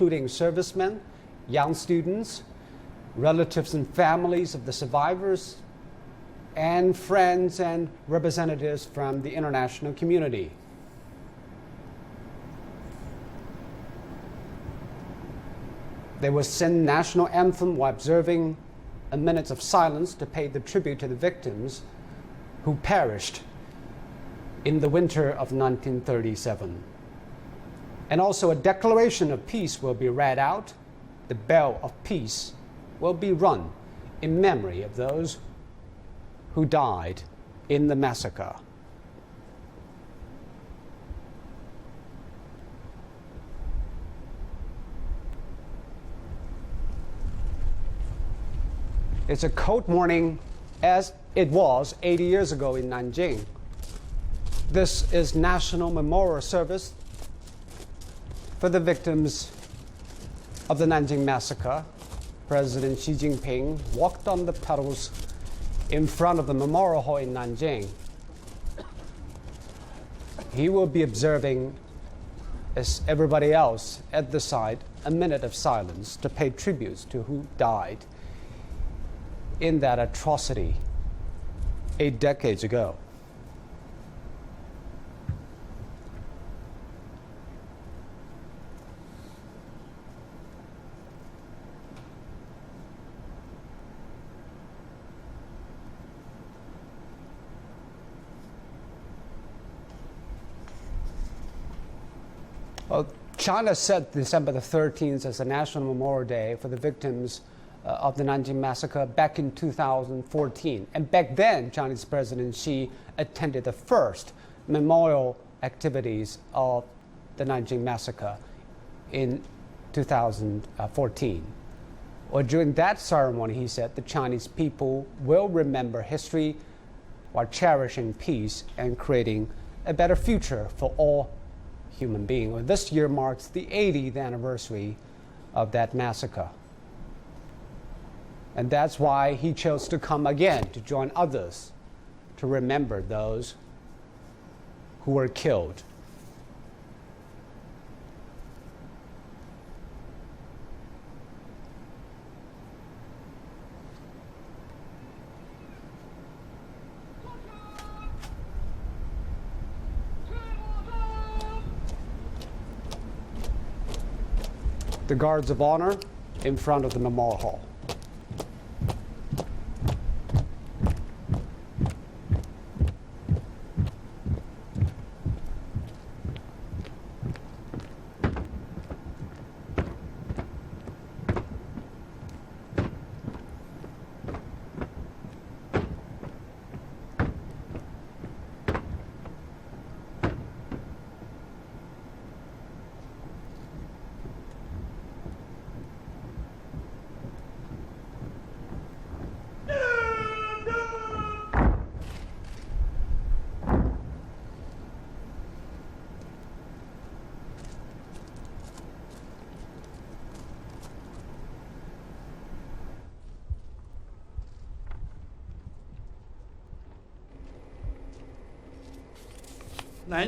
including servicemen, young students, relatives and families of the survivors, and friends and representatives from the international community. They will sing national anthem while observing a minute of silence to pay the tribute to the victims who perished in the winter of 1937. And also a declaration of peace will be read out. The bell of peace will be rung in memory of those who died in the massacre. It's a cold morning, as it was 80 years ago in Nanjing. This is National Memorial Service for the victims of the Nanjing Massacre. President Xi Jinping walked on the petals in front of the Memorial Hall in Nanjing. He will be observing, as everybody else at the site, a minute of silence to pay tributes to who died in that atrocity 8 decades ago. Well, China set December the 13th as a National Memorial Day for the victims of the Nanjing Massacre back in 2014. And back then, Chinese President Xi attended the first memorial activities of the Nanjing Massacre in 2014. Well, during that ceremony, he said the Chinese people will remember history while cherishing peace and creating a better future for all human beings. Well, this year marks the 80th anniversary of that massacre. And that's why he chose to come again, to join others, to remember those who were killed. The guards of honor in front of the Memorial Hall. The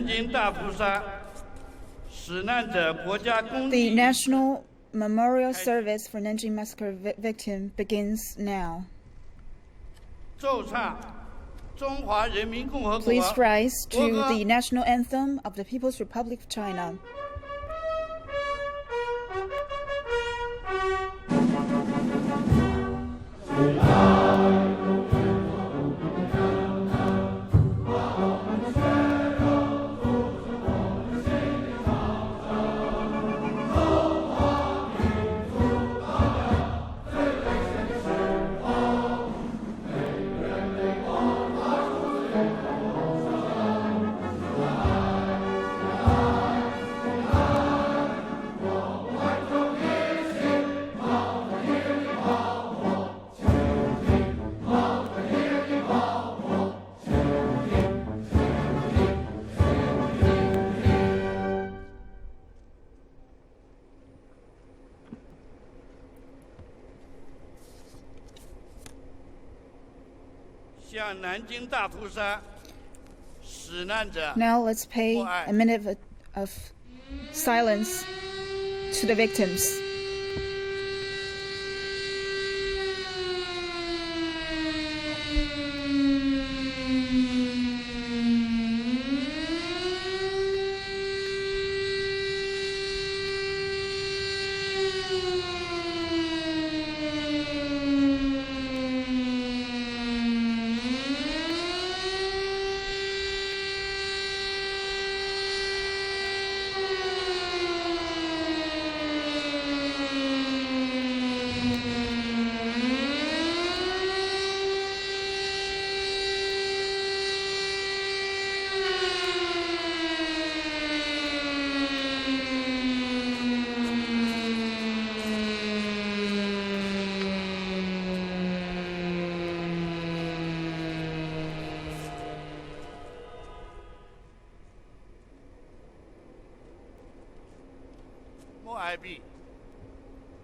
National Memorial Service for Nanjing Massacre victim begins now. Please rise to the national anthem of the People's Republic of China. Now let's pay a minute of silence to the victims.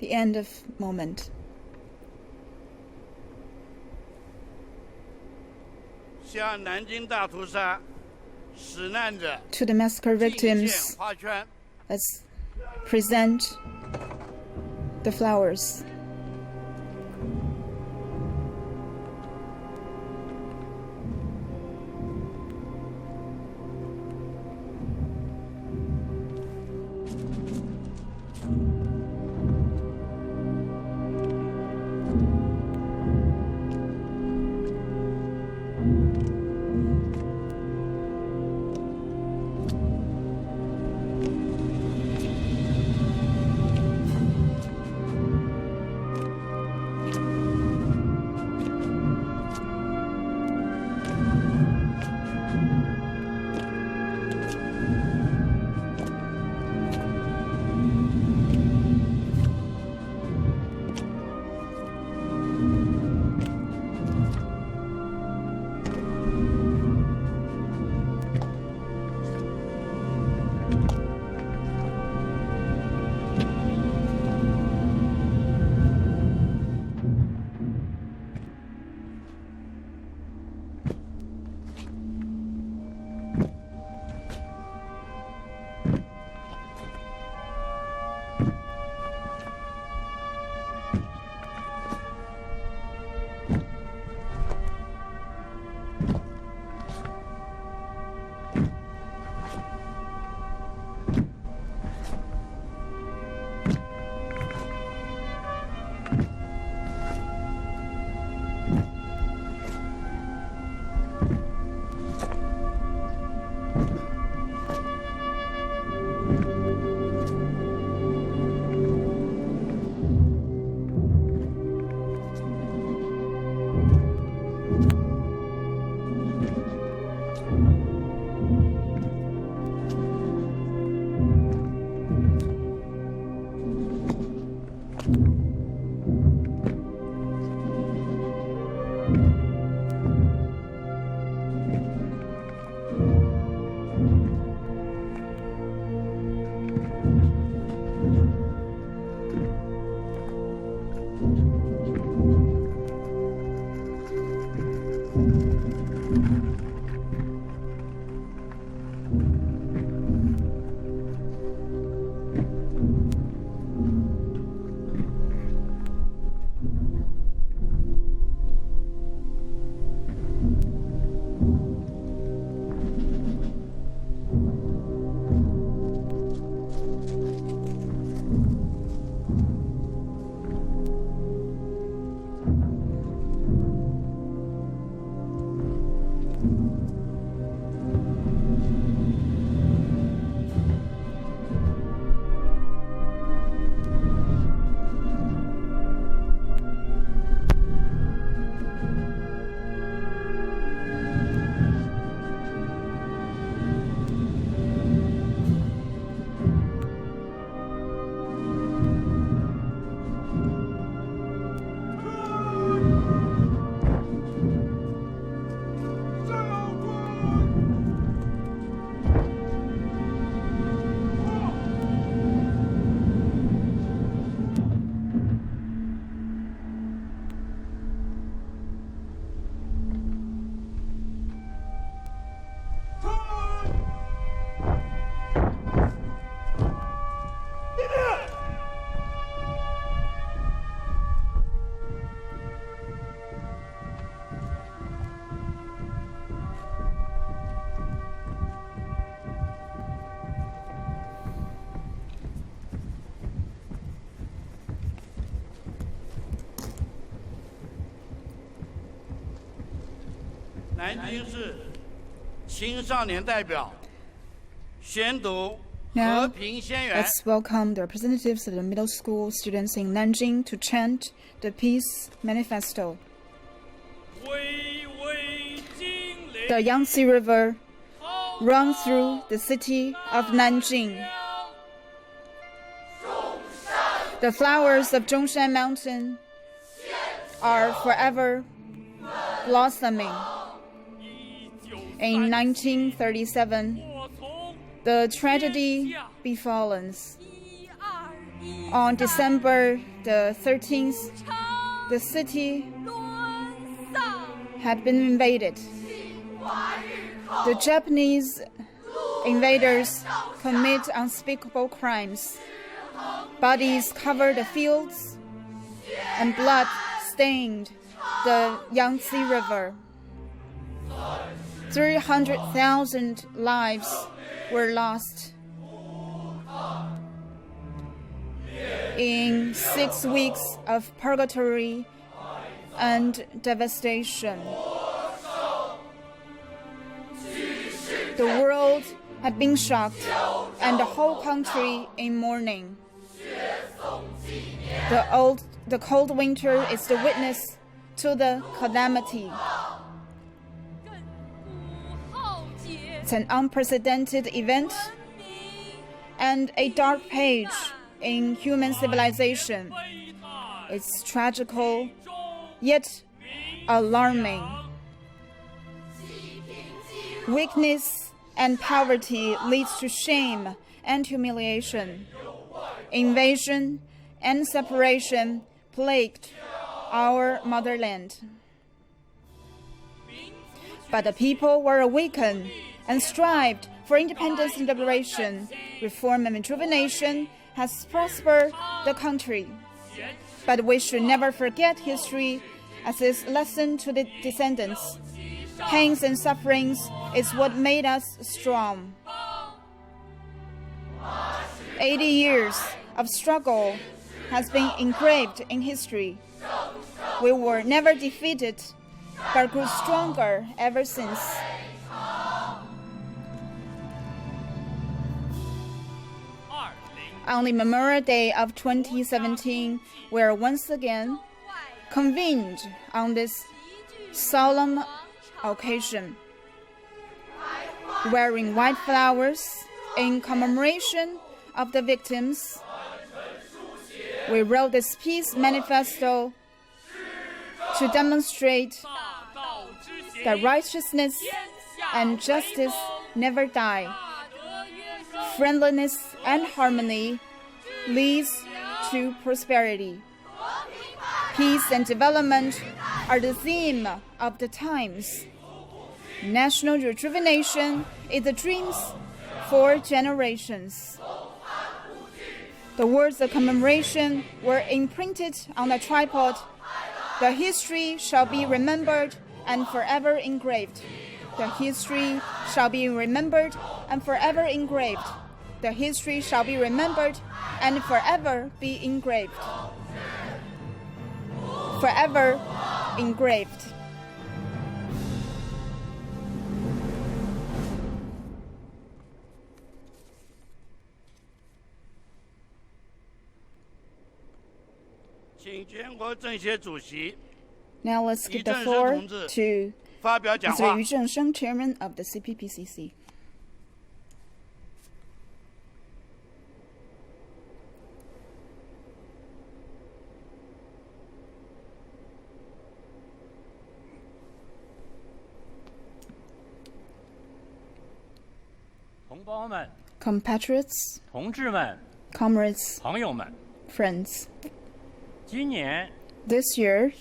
The end of moment. To the massacre victims, let's present the flowers. 南京市青少年代表宣读和 Now, 平宣言。 let's welcome the representatives of the middle school students in Nanjing to chant the Peace Manifesto. The Yangtze River runs through the city of Nanjing. The flowers of Zhongshan Mountain are forever blossoming. In 1937, the tragedy befallen. On December the 13th, the city had been invaded. The Japanese invaders commit unspeakable crimes. Bodies covered the fields, and blood stained the Yangtze River. 300,000 lives were lost. In 6 weeks of purgatory and devastation, the world had been shocked and the whole country in mourning. The cold winter is the witness to the calamity. It's an unprecedented event and a dark page in human civilization. It's tragical, yet alarming. Weakness and poverty leads to shame and humiliation. Invasion and separation plagued our motherland. But the people were awakened and strived for independence and liberation. Reform and rejuvenation has prospered the country. But we should never forget history as its lesson to the descendants. Pains and sufferings is what made us strong. 80 years of struggle has been engraved in history. We were never defeated, but grew stronger ever since. On the Memorial Day of 2017, we are once again convened on this solemn occasion, wearing white flowers in commemoration of the victims. We wrote this peace manifesto to demonstrate that righteousness and justice never die. Friendliness and harmony leads to prosperity. Peace and development are the theme of the times. National rejuvenation is the dreams for generations. The words of commemoration were imprinted on the tripod. The history shall be remembered and forever engraved. The history shall be remembered and forever engraved. The history shall be remembered and forever be engraved. Forever engraved. Now let's give the floor to Mr. Yu Zhengsheng, Chairman of the CPPCC. Compatriots, comrades, friends, this year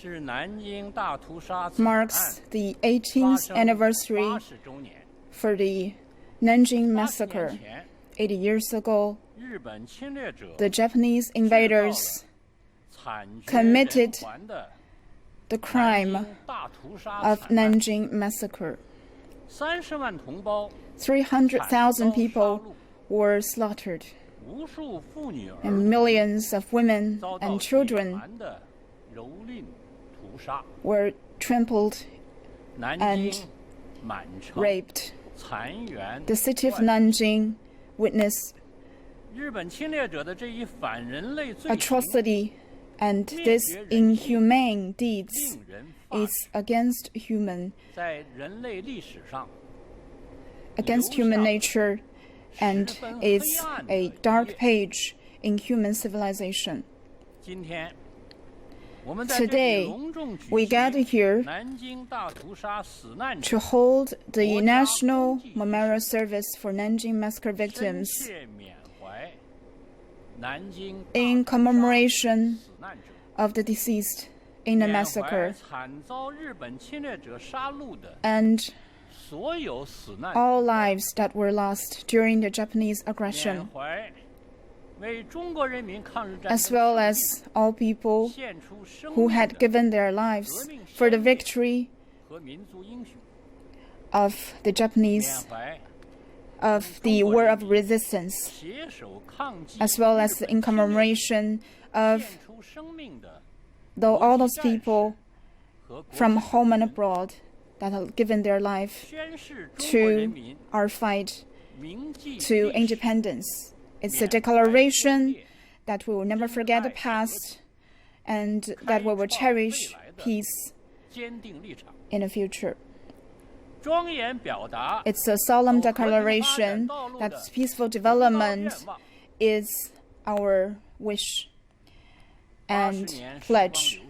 marks the 18th anniversary for the Nanjing Massacre. 80 years ago, the Japanese invaders committed the crime of Nanjing Massacre. 300,000 people were slaughtered, and millions of women and children were trampled and raped. The city of Nanjing witnessed atrocity, and this inhumane deeds is against human nature, and is a dark page in human civilization. Today, we gather here to hold the National Memorial Service for Nanjing Massacre victims in commemoration of the deceased in the massacre and all lives that were lost during the Japanese aggression, as well as all people who had given their lives for the victory of the Japanese, of the war of resistance, as well as in commemoration of all those people from home and abroad that have given their life to our fight to independence. It's a declaration that we will never forget the past and that we will cherish peace in the future. It's a solemn declaration that peaceful development is our wish and pledge.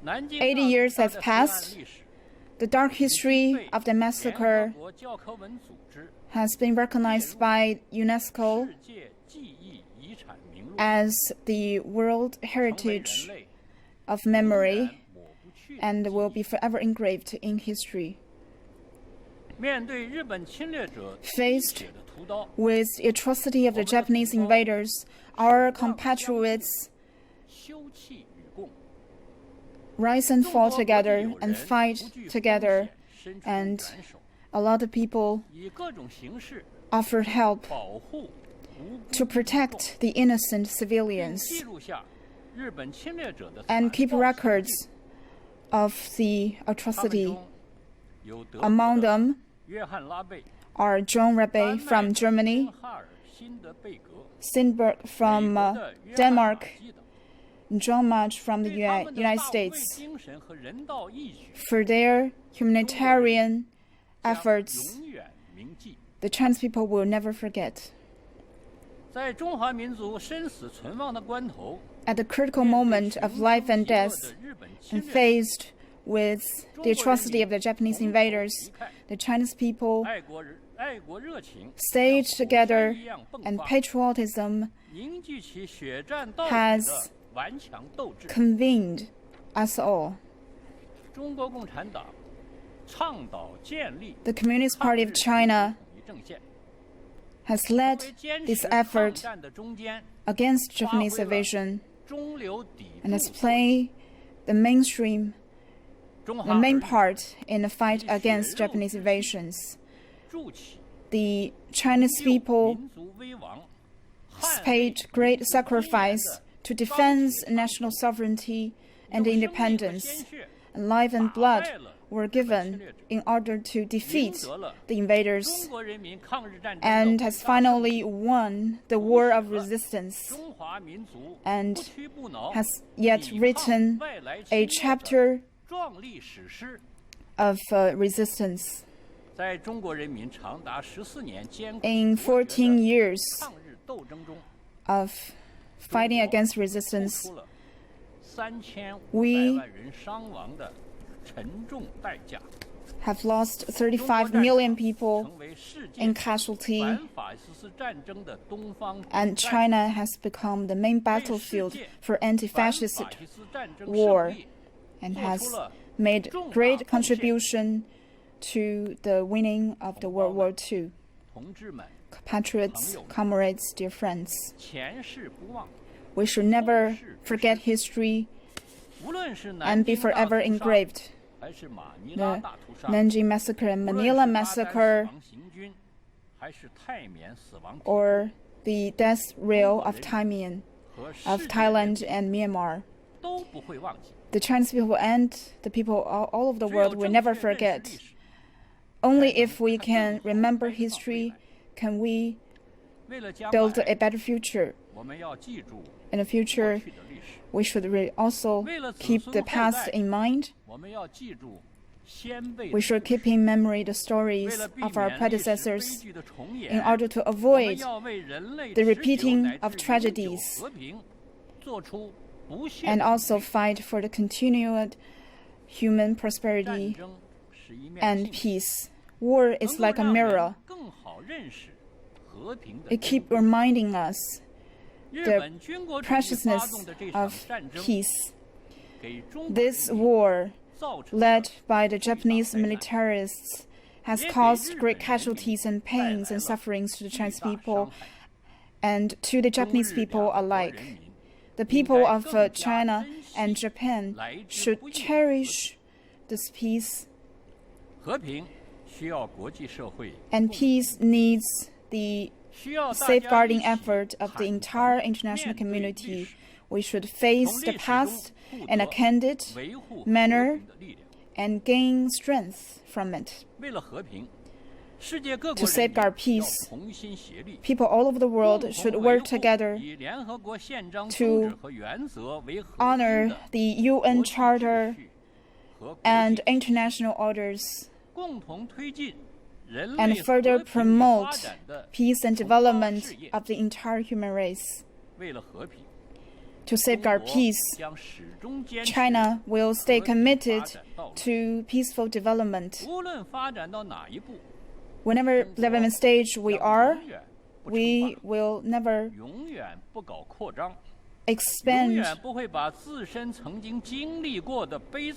80 years has passed. The dark history of the massacre has been recognized by UNESCO as the World Heritage of Memory and will be forever engraved in history. Faced with the atrocity of the Japanese invaders, our compatriots rise and fall together and fight together, and a lot of people offered help to protect the innocent civilians and keep records of the atrocity. Among them are John Rabbe from Germany, Sindberg from Denmark, John Mudge from the United States, for their humanitarian efforts. The Chinese people will never forget. At the critical moment of life and death, and faced with the atrocity of the Japanese invaders, the Chinese people stayed together, and patriotism has convened us all. The Communist Party of China has led this effort against Japanese invasion and has played the main part in the fight against Japanese invasions. The Chinese people paid great sacrifice to defend national sovereignty and independence, and life and blood were given in order to defeat the invaders, and has finally won the war of resistance, and has yet written a chapter of resistance. In 14 years of fighting against resistance, we have lost 35 million people in casualty, and China has become the main battlefield for anti-fascist war and has made great contribution to the winning of the World War II. Compatriots, comrades, dear friends, we should never forget history and be forever engraved. The Nanjing Massacre and Manila Massacre, or the death rail of Thailand and Myanmar. The Chinese people and the people all over the world will never forget. Only if we can remember history can we build a better future. In the future, we should also keep the past in mind. We should keep in memory the stories of our predecessors in order to avoid the repeating of tragedies, and also fight for the continued human prosperity and peace. War is like a mirror. It keeps reminding us the preciousness of peace. This war, led by the Japanese militarists, has caused great casualties and pains and sufferings to the Chinese people and to the Japanese people alike. The people of China and Japan should cherish this peace, and peace needs the safeguarding effort of the entire international community. We should face the past in a candid manner and gain strength from it. To safeguard peace, people all over the world should work together to honor the UN Charter and international orders and further promote peace and development of the entire human race. To safeguard peace, China will stay committed to peaceful development. Whenever development stage we are, we will never expand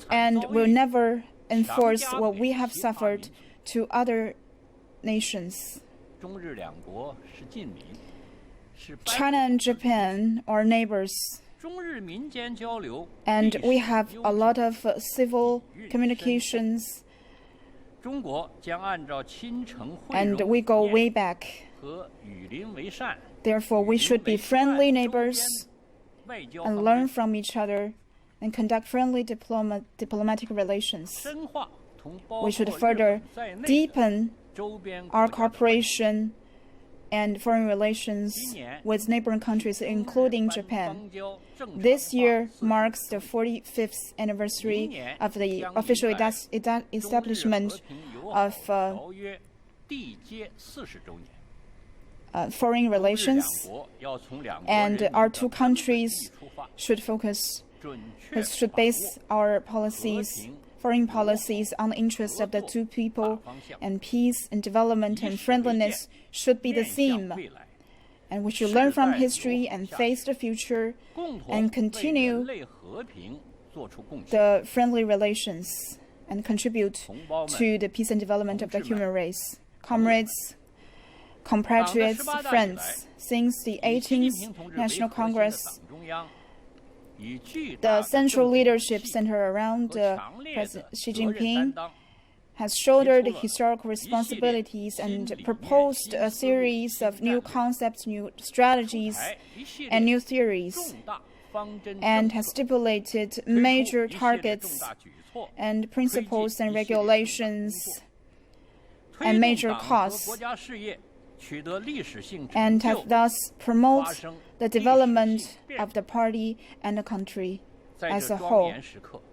and will never enforce what we have suffered to other nations. China and Japan are neighbors, and we have a lot of civil communications, and we go way back. Therefore, we should be friendly neighbors and learn from each other and conduct friendly diplomatic relations. We should further deepen our cooperation and foreign relations with neighboring countries, including Japan. This year marks the 45th anniversary of the official establishment of foreign relations, and our two countries should base our policies, foreign policies, on the interests of the two people, and peace and development and friendliness should be the theme. And we should learn from history and face the future and continue the friendly relations and contribute to the peace and development of the human race. Comrades, compatriots, friends, since the 18th National Congress, the central leadership centered around President Xi Jinping has shouldered historical responsibilities and proposed a series of new concepts, new strategies, and new theories, and has stipulated major targets and principles and regulations and major costs, and have thus promoted the development of the party and the country as a whole.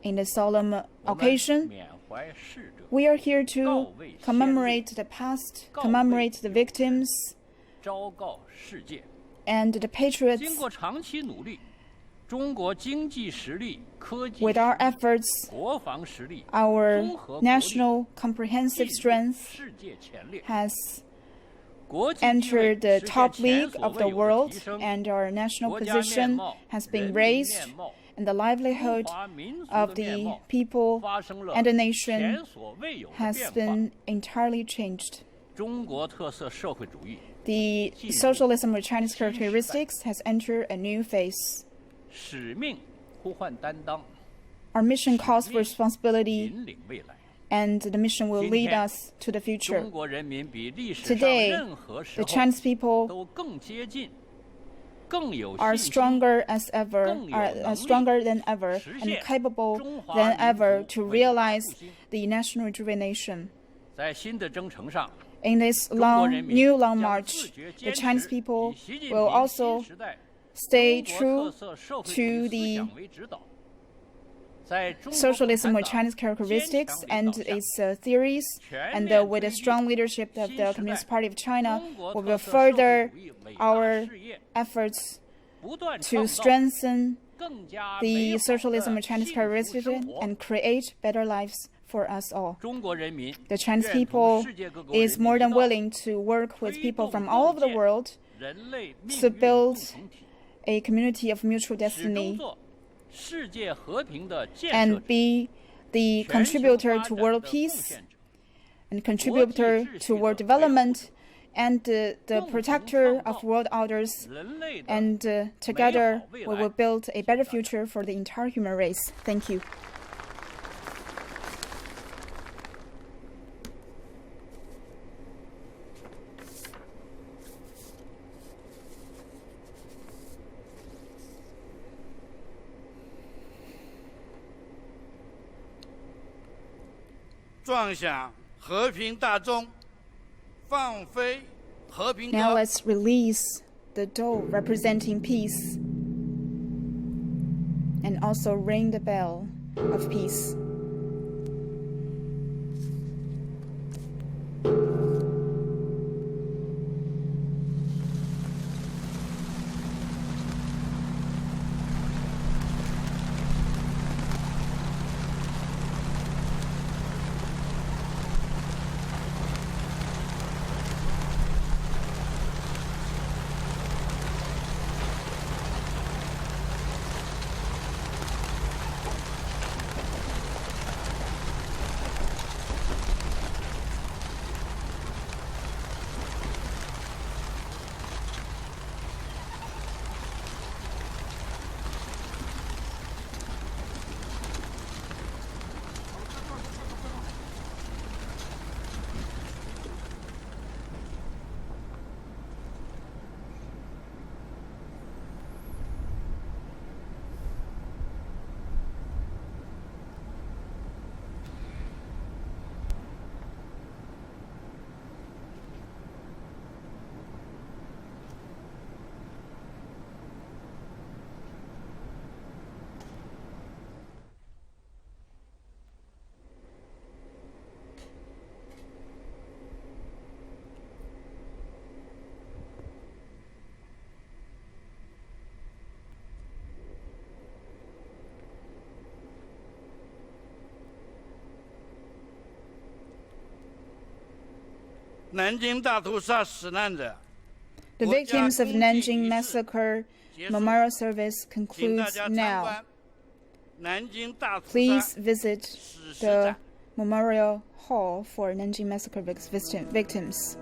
In the solemn occasion, we are here to commemorate the past, commemorate the victims and the patriots. With our efforts, our national comprehensive strength has entered the top league of the world, and our national position has been raised, and the livelihood of the people and the nation has been entirely changed. The socialism with Chinese characteristics has entered a new phase. Our mission calls for responsibility, and the mission will lead us to the future. Today, the Chinese people are stronger as ever, are stronger than ever, and capable than ever to realize the national rejuvenation. 在新的征程上， In this new long march, the Chinese people will also stay true to the socialism with Chinese characteristics and its theories, and with the strong leadership of the Communist Party of China, we will further our efforts to strengthen the socialism with Chinese characteristics and create better lives for us all. The Chinese people is more than willing to work with people from all over the world to build a community of mutual destiny and be the contributor to world peace and contributor to world development and the protector of world orders. And together we will build a better future for the entire human race. Thank you. Now let's release the dove representing peace and also ring the bell of peace. The victims of Nanjing Massacre memorial service concludes now. Please visit the Memorial Hall for Nanjing Massacre victims.